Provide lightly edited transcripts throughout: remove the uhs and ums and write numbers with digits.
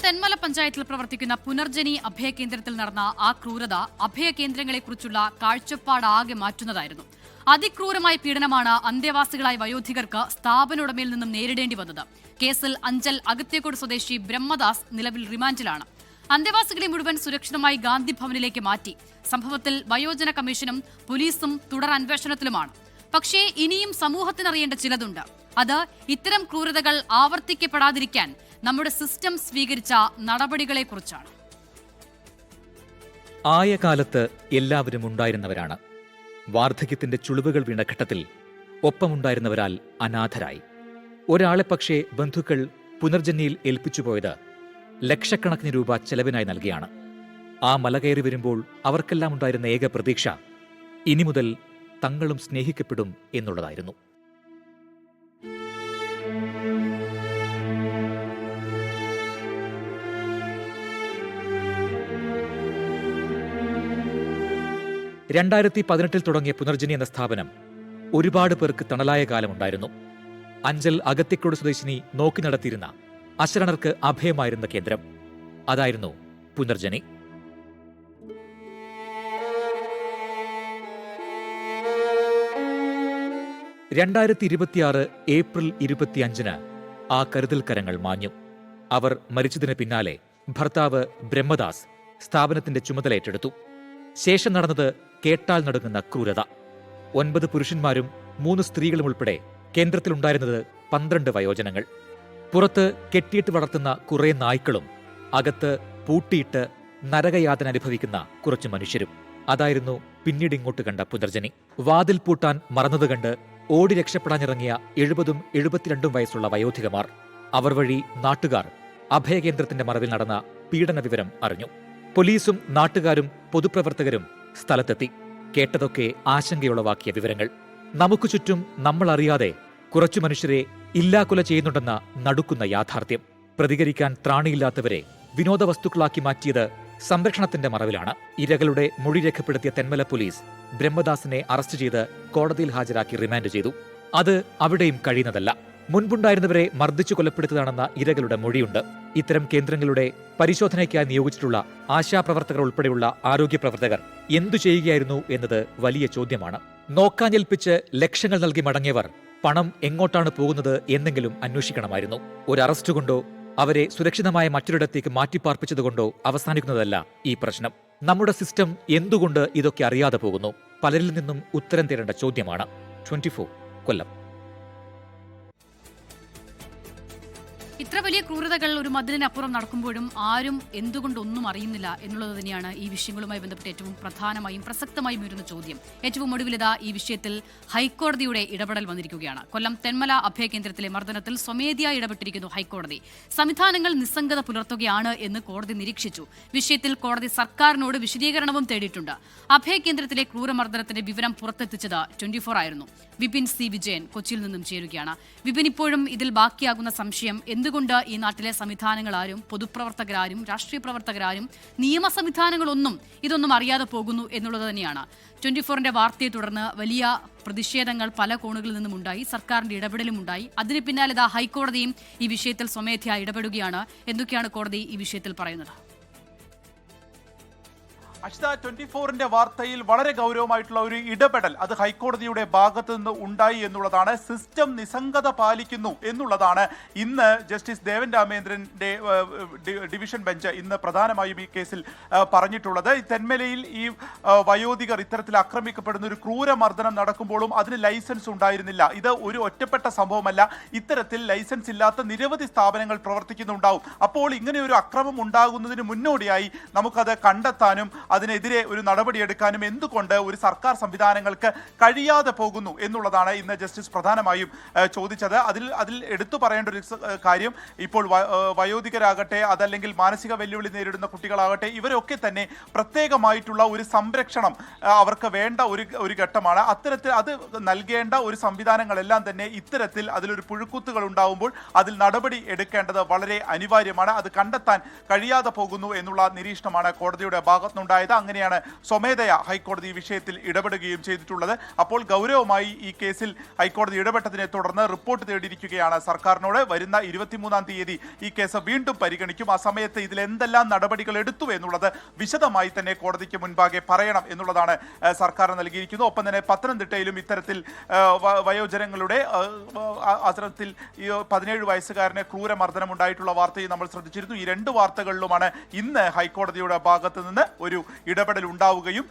തെന്മല പഞ്ചായത്തിൽ പ്രവർത്തിക്കുന്ന പുനർജനി അഭയകേന്ദ്രത്തിൽ നടന്ന ആ ക്രൂരത അഭയകേന്ദ്രങ്ങളെക്കുറിച്ചുള്ള കാഴ്ചപ്പാടാകെ മാറ്റുന്നതായിരുന്നു. അതിക്രൂരമായ പീഡനമാണ് അന്തേവാസികളായ വയോധികർക്ക് സ്ഥാപന ഉടമയിൽ നിന്നും നേരിടേണ്ടി വന്നത്. കേസിൽ അഞ്ചൽ അകത്തേക്കോട് സ്വദേശി ബ്രഹ്മദാസ് നിലവിൽ റിമാൻഡിലാണ്. അന്തേവാസികളെ മുഴുവൻ സുരക്ഷിതമായി ഗാന്ധി ഭവനിലേക്ക് മാറ്റി. സംഭവത്തിൽ വയോജന കമ്മീഷനും പോലീസും തുടർ അന്വേഷണത്തിലുമാണ്. പക്ഷേ ഇനിയും സമൂഹത്തിനറിയേണ്ട ചിലതുണ്ട്. അത് ഇത്തരം ക്രൂരതകൾ ആവർത്തിക്കപ്പെടാതിരിക്കാൻ നമ്മുടെ സിസ്റ്റം സ്വീകരിച്ച നടപടികളെക്കുറിച്ചാണ്. ആയ കാലത്ത് എല്ലാവരും ഉണ്ടായിരുന്നവരാണ്. വാർദ്ധക്യത്തിന്റെ ചുളിവുകൾ വീണ ഘട്ടത്തിൽ ഒപ്പമുണ്ടായിരുന്നവരാൽ അനാഥരായി. ഒരാളെ പക്ഷേ ബന്ധുക്കൾ പുനർജന്യയിൽ ഏൽപ്പിച്ചുപോയത് ലക്ഷക്കണക്കിന് രൂപ ചെലവിനായി നൽകിയാണ്. ആ മല കയറി വരുമ്പോൾ അവർക്കെല്ലാം ഉണ്ടായിരുന്ന ഏക പ്രതീക്ഷ ഇനി മുതൽ തങ്ങളും സ്നേഹിക്കപ്പെടും എന്നുള്ളതായിരുന്നു. രണ്ടായിരത്തി 2018 തുടങ്ങിയ പുനർജനി എന്ന സ്ഥാപനം ഒരുപാട് പേർക്ക് തണലായ കാലമുണ്ടായിരുന്നു. അഞ്ചൽ അകത്തിക്കോട് സ്വദേശിനി നോക്കി നടത്തിയിരുന്ന അശരണർക്ക് അഭയമായിരുന്ന കേന്ദ്രം അതായിരുന്നു പുനർജനി. ഏപ്രിൽ 25 ആ കരുതൽ കരങ്ങൾ മാഞ്ഞു. അവർ മരിച്ചതിന് പിന്നാലെ ഭർത്താവ് ബ്രഹ്മദാസ് സ്ഥാപനത്തിന്റെ ചുമതല ഏറ്റെടുത്തു. ശേഷം നടന്നത് കേട്ടാൽ നടുങ്ങുന്ന ക്രൂരത. 9 പുരുഷന്മാരും 3 സ്ത്രീകളും ഉൾപ്പെടെ കേന്ദ്രത്തിലുണ്ടായിരുന്നത് 12 വയോജനങ്ങൾ. പുറത്ത് കെട്ടിയിട്ട് വളർത്തുന്ന കുറെ നായ്ക്കളും അകത്ത് പൂട്ടിയിട്ട് നരകയാതന അനുഭവിക്കുന്ന കുറച്ചു മനുഷ്യരും. അതായിരുന്നു പിന്നീട് ഇങ്ങോട്ട് കണ്ട പുനർജനി. വാതിൽ പൂട്ടാൻ മറന്നത് കണ്ട് ഓടി രക്ഷപ്പെടാനിറങ്ങിയ 70ഉം 72ഉം വയസ്സുള്ള വയോധികമാർ. അവർ വഴി നാട്ടുകാർ അഭയകേന്ദ്രത്തിന്റെ മറവിൽ നടന്ന പീഡന വിവരം അറിഞ്ഞു. പോലീസും നാട്ടുകാരും പൊതുപ്രവർത്തകരും സ്ഥലത്തെത്തി. കേട്ടതൊക്കെ ആശങ്കയുളവാക്കിയ വിവരങ്ങൾ. നമുക്ക് ചുറ്റും നമ്മൾ അറിയാതെ കുറച്ചു മനുഷ്യരെ ഇല്ലാക്കൊല ചെയ്യുന്നുണ്ടെന്ന നടുക്കുന്ന യാഥാർത്ഥ്യം. പ്രതികരിക്കാൻ ത്രാണിയില്ലാത്തവരെ വിനോദവസ്തുക്കളാക്കി മാറ്റിയത് സംരക്ഷണത്തിന്റെ മറവിലാണ്. ഇരകളുടെ മൊഴി രേഖപ്പെടുത്തിയ തെന്മല പോലീസ് ബ്രഹ്മദാസിനെ അറസ്റ്റ് ചെയ്ത് കോടതിയിൽ ഹാജരാക്കി റിമാൻഡ് ചെയ്തു. അത് അവിടെയും കഴിയുന്നതല്ല. മുൻപുണ്ടായിരുന്നവരെ മർദ്ദിച്ചു കൊലപ്പെടുത്തതാണെന്ന ഇരകളുടെ മൊഴിയുണ്ട്. ഇത്തരം കേന്ദ്രങ്ങളുടെ പരിശോധനയ്ക്കായി നിയോഗിച്ചിട്ടുള്ള ആശാപ്രവർത്തകർ ഉൾപ്പെടെയുള്ള ആരോഗ്യ പ്രവർത്തകർ എന്തു ചെയ്യുകയായിരുന്നു എന്നത് വലിയ ചോദ്യമാണ്. നോക്കാഞ്ഞേൽപ്പിച്ച് ലക്ഷങ്ങൾ നൽകി മടങ്ങിയവർ പണം എങ്ങോട്ടാണ് പോകുന്നത് എന്നെങ്കിലും അന്വേഷിക്കണമായിരുന്നു. ഒരു അറസ്റ്റ് കൊണ്ടോ അവരെ സുരക്ഷിതമായ മറ്റൊരിടത്തേക്ക് മാറ്റിപ്പാർപ്പിച്ചതുകൊണ്ടോ അവസാനിക്കുന്നതല്ല ഈ പ്രശ്നം. നമ്മുടെ സിസ്റ്റം എന്തുകൊണ്ട് ഇതൊക്കെ അറിയാതെ പോകുന്നു? പലരിൽ നിന്നും ഉത്തരം തേടേണ്ട ചോദ്യമാണ്. 24 കൊല്ലം. ഇത്ര വലിയ ക്രൂരതകൾ ഒരു മതിലിനപ്പുറം നടക്കുമ്പോഴും ആരും എന്തുകൊണ്ടൊന്നും അറിയുന്നില്ല എന്നുള്ളത് തന്നെയാണ് ഈ വിഷയങ്ങളുമായി ബന്ധപ്പെട്ട് ഏറ്റവും പ്രധാനമായും പ്രസക്തമായും വരുന്ന ചോദ്യം. ഏറ്റവും ഒടുവിലിതാ ഈ വിഷയത്തിൽ ഹൈക്കോടതിയുടെ ഇടപെടൽ വന്നിരിക്കുകയാണ്. കൊല്ലം തെന്മല അഭയകേന്ദ്രത്തിലെ മർദ്ദനത്തിൽ സ്വമേധയാ ഇടപെട്ടിരിക്കുന്നു ഹൈക്കോടതി. സംവിധാനങ്ങൾ നിസ്സംഗത പുലർത്തുകയാണ് എന്ന് കോടതി നിരീക്ഷിച്ചു. വിഷയത്തിൽ കോടതി സർക്കാരിനോട് വിശദീകരണവും തേടിയിട്ടുണ്ട്. അഭയകേന്ദ്രത്തിലെ ക്രൂരമർദ്ദനത്തിന്റെ വിവരം പുറത്തെത്തിച്ചത് 24 ആയിരുന്നു. വിപിൻ സി വിജയൻ കൊച്ചിയിൽ നിന്നും ചേരുകയാണ്. വിപിൻ, ഇപ്പോഴും ഇതിൽ ബാക്കിയാകുന്ന സംശയം എന്തുകൊണ്ട് ഈ നാട്ടിലെ സംവിധാനങ്ങളാരും പൊതുപ്രവർത്തകരാരും രാഷ്ട്രീയ പ്രവർത്തകരാരും നിയമ സംവിധാനങ്ങളൊന്നും ഇതൊന്നും അറിയാതെ പോകുന്നു എന്നുള്ളത് തന്നെയാണ്. 24ന്റെ വാർത്തയെ തുടർന്ന് വലിയ പ്രതിഷേധങ്ങൾ പല കോണുകളിൽ നിന്നും ഉണ്ടായി. സർക്കാരിന്റെ ഇടപെടലും ഉണ്ടായി. അതിന് പിന്നാലെ ഹൈക്കോടതിയും ഈ വിഷയത്തിൽ സ്വമേധയാ ഇടപെടുകയാണ്. എന്തൊക്കെയാണ് കോടതി ഈ വിഷയത്തിൽ പറയുന്നത്? അശ്ത, 24ന്റെ വാർത്തയിൽ വളരെ ഗൗരവമായിട്ടുള്ള ഒരു ഇടപെടൽ അത് ഹൈക്കോടതിയുടെ ഭാഗത്തു നിന്ന് ഉണ്ടായി എന്നുള്ളതാണ്. സിസ്റ്റം നിസ്സംഗത പാലിക്കുന്നു എന്നുള്ളതാണ് ഇന്ന് ജസ്റ്റിസ് ദേവൻ രാമേന്ദ്രന്റെ ഡിവിഷൻ ബെഞ്ച് ഇന്ന് പ്രധാനമായും ഈ കേസിൽ പറഞ്ഞിട്ടുള്ളത്. തെന്മലയിൽ ഈ വയോധികർ ഇത്തരത്തിൽ ആക്രമിക്കപ്പെടുന്ന ഒരു ക്രൂരമർദ്ദനം നടക്കുമ്പോഴും അതിന് ലൈസൻസ് ഉണ്ടായിരുന്നില്ല. ഇത് ഒരു ഒറ്റപ്പെട്ട സംഭവമല്ല. ഇത്തരത്തിൽ ലൈസൻസ് ഇല്ലാത്ത നിരവധി സ്ഥാപനങ്ങൾ പ്രവർത്തിക്കുന്നുണ്ടാവും. അപ്പോൾ ഇങ്ങനെ ഒരു അക്രമം ഉണ്ടാകുന്നതിന് മുന്നോടിയായി നമുക്കത് കണ്ടെത്താനും അതിനെതിരെ ഒരു നടപടിയെടുക്കാനും എന്തുകൊണ്ട് ഒരു സർക്കാർ സംവിധാനങ്ങൾക്ക് കഴിയാതെ പോകുന്നു എന്നുള്ളതാണ് ഇന്ന് ജസ്റ്റിസ് പ്രധാനമായും ചോദിച്ചത്. അതിൽ എടുത്തു പറയേണ്ട ഒരു കാര്യം, ഇപ്പോൾ വയോധികരാകട്ടെ അതല്ലെങ്കിൽ മാനസിക വെല്ലുവിളി നേരിടുന്ന കുട്ടികളാകട്ടെ ഇവരൊക്കെ തന്നെ പ്രത്യേകമായിട്ടുള്ള ഒരു സംരക്ഷണം അവർക്ക് വേണ്ട ഒരു ഘട്ടമാണ്. അത്തരത്തിൽ അത് നൽകേണ്ട ഒരു സംവിധാനങ്ങളെല്ലാം തന്നെ ഇത്തരത്തിൽ അതിലൊരു പുഴുക്കുത്തുകൾ ഉണ്ടാവുമ്പോൾ അതിൽ നടപടി എടുക്കേണ്ടത് വളരെ അനിവാര്യമാണ്. അത് കണ്ടെത്താൻ കഴിയാതെ പോകുന്നു എന്നുള്ള നിരീക്ഷണമാണ് കോടതിയുടെ ഭാഗത്തുനിന്നുണ്ടായത്. ഉണ്ടായത്. അങ്ങനെയാണ് സ്വമേധയാ ഹൈക്കോടതി ഈ വിഷയത്തിൽ ഇടപെടുകയും ചെയ്തിട്ടുള്ളത്. അപ്പോൾ ഗൗരവമായി ഈ കേസിൽ ഹൈക്കോടതി ഇടപെട്ടതിനെ തുടർന്ന് റിപ്പോർട്ട് തേടിയിരിക്കുകയാണ് സർക്കാരിനോട്. വരുന്ന 23-ാം തീയതി ഈ കേസ് വീണ്ടും പരിഗണിക്കും. ആ സമയത്ത് ഇതിൽ എന്തെല്ലാം നടപടികൾ എടുത്തു എന്നുള്ളത് വിശദമായി തന്നെ കോടതിക്ക് മുൻപാകെ പറയണം എന്നുള്ളതാണ് സർക്കാർ നൽകിയിരിക്കുന്നത്. ഒപ്പം തന്നെ പത്തനംതിട്ടയിലും ഇത്തരത്തിൽ വയോജനങ്ങളുടെ അത്തരത്തിൽ 17 വയസ്സുകാരന് ക്രൂരമർദ്ദനം ഉണ്ടായിട്ടുള്ള വാർത്തയും നമ്മൾ ശ്രദ്ധിച്ചിരുന്നു. ഈ 2 വാർത്തകളിലുമാണ് ഇന്ന് ഹൈക്കോടതിയുടെ ഭാഗത്ത് നിന്ന് ഒരു ഇടപെടൽ ഉണ്ടാവുകയും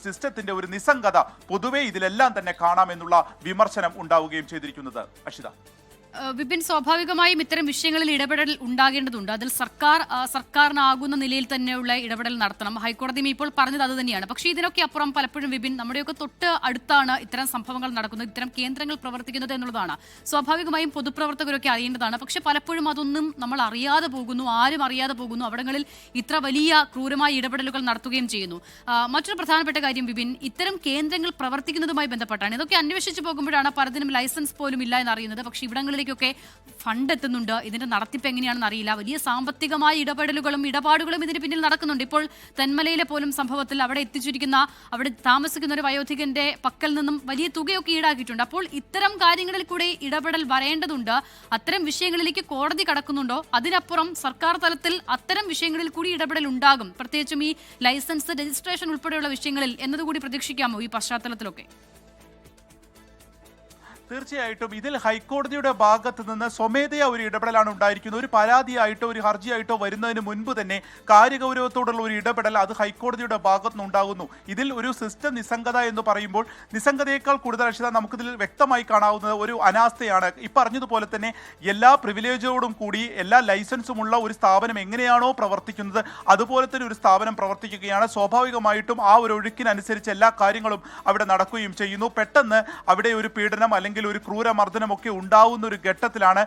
സിസ്റ്റത്തിന്റെ ഒരു നിസ്സംഗത പൊതുവെ ഇതിലെല്ലാം തന്നെ കാണാമെന്നുള്ള വിമർശനം ഉണ്ടാവുകയും ചെയ്തിരിക്കുന്നത്. അഷിത, വിപിൻ, സ്വാഭാവികമായും ഇത്തരം വിഷയങ്ങളിൽ ഇടപെടൽ ഉണ്ടാകേണ്ടതുണ്ട്. അതിൽ സർക്കാരിനാകുന്ന നിലയിൽ തന്നെയുള്ള ഇടപെടൽ നടത്തണം. ഹൈക്കോടതിയും ഇപ്പോൾ പറഞ്ഞത് അത് തന്നെയാണ്. പക്ഷേ ഇതിനൊക്കെ അപ്പുറം പലപ്പോഴും വിപിൻ, നമ്മുടെയൊക്കെ തൊട്ട് അടുത്താണ് ഇത്തരം സംഭവങ്ങൾ നടക്കുന്നത്, ഇത്തരം കേന്ദ്രങ്ങൾ പ്രവർത്തിക്കുന്നത് എന്നുള്ളതാണ്. സ്വാഭാവികമായും പൊതുപ്രവർത്തകരൊക്കെ അറിയേണ്ടതാണ്. പക്ഷെ പലപ്പോഴും അതൊന്നും നമ്മൾ അറിയാതെ പോകുന്നു, ആരും അറിയാതെ പോകുന്നു. അവിടങ്ങളിൽ ഇത്ര വലിയ ക്രൂരമായ ഇടപെടലുകൾ നടത്തുകയും ചെയ്യുന്നു. മറ്റൊരു പ്രധാനപ്പെട്ട കാര്യം വിപിൻ, ഇത്തരം കേന്ദ്രങ്ങൾ പ്രവർത്തിക്കുന്നതുമായി ബന്ധപ്പെട്ടാണ്. ഇതൊക്കെ അന്വേഷിച്ചു പോകുമ്പോഴാണ് പലതിനും ലൈസൻസ് പോലും ഇല്ല എന്നറിയുന്നത്. പക്ഷേ ഇവിടങ്ങളിൽ ൊക്കെ ഫണ്ട് എത്തുന്നുണ്ട്. ഇതിന്റെ നടത്തിപ്പ് എങ്ങനെയാണെന്ന് അറിയില്ല. വലിയ സാമ്പത്തികമായ ഇടപെടലുകളും ഇടപാടുകളും ഇതിന് പിന്നിൽ നടക്കുന്നുണ്ട്. ഇപ്പോൾ തെന്മലയിലെ പോലും സംഭവത്തിൽ അവിടെ അവിടെ താമസിക്കുന്ന ഒരു വയോധികന്റെ പക്കൽ നിന്നും വലിയ തുകയൊക്കെ ഈടാക്കിയിട്ടുണ്ട്. അപ്പോൾ ഇത്തരം കാര്യങ്ങളിൽ കൂടെ ഇടപെടൽ വരേണ്ടതുണ്ട്. അത്തരം വിഷയങ്ങളിലേക്ക് കോടതി കടക്കുന്നുണ്ടോ? അതിനപ്പുറം സർക്കാർ തലത്തിൽ അത്തരം വിഷയങ്ങളിൽ കൂടി ഇടപെടൽ ഉണ്ടാകും, പ്രത്യേകിച്ചും ഈ ലൈസൻസ് രജിസ്ട്രേഷൻ ഉൾപ്പെടെയുള്ള വിഷയങ്ങളിൽ എന്നതുകൂടി പ്രതീക്ഷിക്കാമോ ഈ പശ്ചാത്തലത്തിലൊക്കെ? തീർച്ചയായിട്ടും ഇതിൽ ഹൈക്കോടതിയുടെ ഭാഗത്ത് നിന്ന് സ്വമേധയാ ഒരു ഇടപെടലാണ് ഉണ്ടായിരിക്കുന്നത്. ഒരു പരാതിയായിട്ടോ ഒരു ഹർജിയായിട്ടോ വരുന്നതിന് മുൻപ് തന്നെ കാര്യഗൗരവത്തോടുള്ള ഒരു ഇടപെടൽ അത് ഹൈക്കോടതിയുടെ ഭാഗത്ത് നിന്നുണ്ടാകുന്നു. ഇതിൽ ഒരു സിസ്റ്റം നിസ്സംഗത എന്ന് പറയുമ്പോൾ നിസ്സംഗതയേക്കാൾ കൂടുതൽ അക്ഷിത നമുക്കിതിൽ വ്യക്തമായി കാണാവുന്നത് ഒരു അനാസ്ഥയാണ്. ഈ പറഞ്ഞതുപോലെ തന്നെ എല്ലാ പ്രിവിലേജോടും കൂടി എല്ലാ ലൈസൻസുമുള്ള ഒരു സ്ഥാപനം എങ്ങനെയാണോ പ്രവർത്തിക്കുന്നത് അതുപോലെ തന്നെ ഒരു സ്ഥാപനം പ്രവർത്തിക്കുകയാണ്. സ്വാഭാവികമായിട്ടും ആ ഒരു ഒഴുക്കിനനുസരിച്ച് എല്ലാ കാര്യങ്ങളും അവിടെ നടക്കുകയും ചെയ്യുന്നു. പെട്ടെന്ന് അവിടെ ഒരു പീഡനം അല്ലെങ്കിൽ ഒരു ക്രൂരമർദ്ദനമൊക്കെ ഉണ്ടാവുന്ന ഒരു ഘട്ടത്തിലാണ്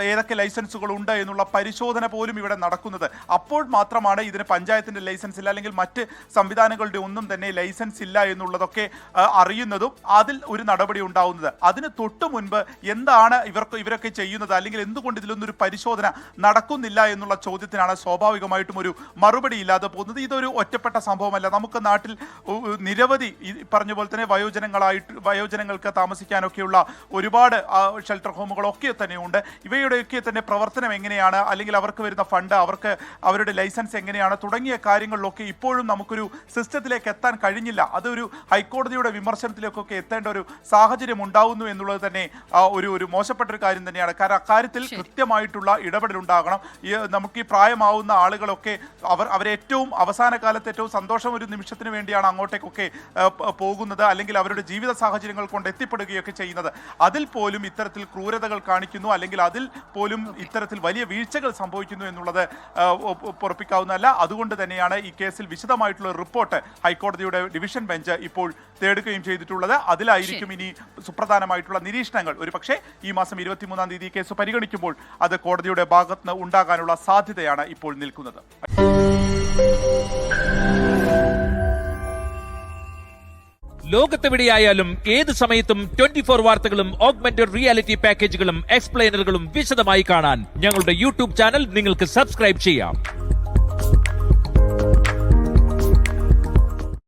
ഏതൊക്കെ ലൈസൻസുകൾ ഉണ്ട് എന്നുള്ള പരിശോധന പോലും ഇവിടെ നടക്കുന്നത്. അപ്പോൾ മാത്രമാണ് ഇതിന് പഞ്ചായത്തിന്റെ ലൈസൻസ് ഇല്ല അല്ലെങ്കിൽ മറ്റ് സംവിധാനങ്ങളുടെ ഒന്നും തന്നെ ലൈസൻസ് ഇല്ല എന്നുള്ളതൊക്കെ അറിയുന്നതും അതിൽ ഒരു നടപടി ഉണ്ടാവുന്നത്. അതിന് തൊട്ടു മുൻപ് എന്താണ് ഇവരൊക്കെ ചെയ്യുന്നത് അല്ലെങ്കിൽ എന്തുകൊണ്ട് ഇതിലൊന്നും ഒരു പരിശോധന നടക്കുന്നില്ല എന്നുള്ള ചോദ്യത്തിനാണ് സ്വാഭാവികമായിട്ടും ഒരു മറുപടി ഇല്ലാതെ പോകുന്നത്. ഇതൊരു ഒറ്റപ്പെട്ട സംഭവമല്ല. നമുക്ക് നാട്ടിൽ നിരവധി പറഞ്ഞ പോലെ തന്നെ വയോജനങ്ങൾക്ക് താമസിക്കാനൊക്കെയുള്ള ഒരുപാട് ഷെൽട്ടർ ഹോമുകളൊക്കെ തന്നെയുണ്ട്. ഇവയുടെയൊക്കെ തന്നെ പ്രവർത്തനം എങ്ങനെയാണ്, അല്ലെങ്കിൽ അവർക്ക് വരുന്ന ഫണ്ട്, അവരുടെ ലൈസൻസ് എങ്ങനെയാണ് തുടങ്ങിയ കാര്യങ്ങളിലൊക്കെ ഇപ്പോഴും നമുക്കൊരു സിസ്റ്റത്തിലേക്ക് എത്താൻ കഴിഞ്ഞില്ല. അതൊരു ഹൈക്കോടതിയുടെ വിമർശനത്തിലേക്കൊക്കെ എത്തേണ്ട ഒരു സാഹചര്യം ഉണ്ടാവുന്നു എന്നുള്ളത് തന്നെ ഒരു മോശപ്പെട്ട ഒരു കാര്യം തന്നെയാണ്. കാരണം അക്കാര്യത്തിൽ കൃത്യമായിട്ടുള്ള ഇടപെടൽ ഉണ്ടാകണം. നമുക്ക് ഈ പ്രായമാവുന്ന ആളുകളൊക്കെ അവരെ ഏറ്റവും അവസാന കാലത്ത് ഏറ്റവും സന്തോഷം ഒരു നിമിഷത്തിന് വേണ്ടിയാണ് അങ്ങോട്ടേക്കൊക്കെ പോകുന്നത്, അല്ലെങ്കിൽ അവരുടെ ജീവിത സാഹചര്യങ്ങൾ കൊണ്ട് എത്തിപ്പെടുകയൊക്കെ ചെയ്യുന്നത്. അതിൽ പോലും ഇത്തരത്തിൽ ക്രൂരതകൾ കാണിക്കുന്നു, അല്ലെങ്കിൽ അതിൽ പോലും ഇത്തരത്തിൽ വലിയ വീഴ്ചകൾ സംഭവിക്കുന്നു എന്നുള്ളത് പൊറപ്പിക്കാവുന്നതല്ല. അതുകൊണ്ട് തന്നെയാണ് ഈ കേസിൽ വിശദമായിട്ടുള്ള റിപ്പോർട്ട് ഹൈക്കോടതിയുടെ ഡിവിഷൻ ബെഞ്ച് ഇപ്പോൾ തേടുകയും ചെയ്തിട്ടുള്ളത്. അതിലായിരിക്കും ഇനി സുപ്രധാനമായിട്ടുള്ള നിരീക്ഷണങ്ങൾ. ഒരു പക്ഷേ ഈ മാസം 23-ാം തീയതി കേസ് പരിഗണിക്കുമ്പോൾ അത് കോടതിയുടെ ഭാഗത്ത് ഉണ്ടാകാനുള്ള സാധ്യതയാണ് ഇപ്പോൾ നിൽക്കുന്നത്. ലോകത്തെവിടെയായാലും ഏത് സമയത്തും 24 വാർത്തകളും ഓഗ്മെന്റഡ് റിയാലിറ്റി പാക്കേജുകളും എക്സ്പ്ലെയിനറുകളും വിശദമായി കാണാൻ ഞങ്ങളുടെ യൂട്യൂബ് ചാനൽ നിങ്ങൾക്ക് സബ്സ്ക്രൈബ് ചെയ്യാം.